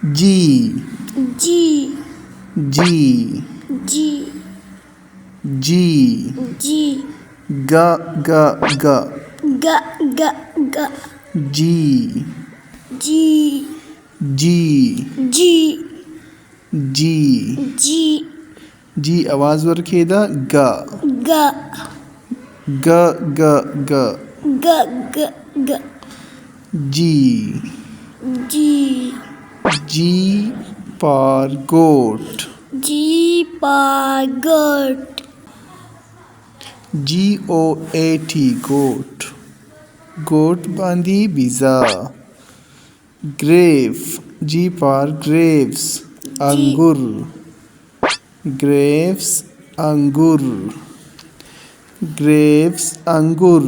जी जी जी जी जी जी ग ग ग ग ग ग जी जी जी जी जी जी जी आवाज वर्खेदा ग ग ग ग ग ग ग ग जी जी जी for goat ji for goat GOAT goat goat बांधी बिजा grape G for grapes अंगूर grapes अंगूर grapes अंगूर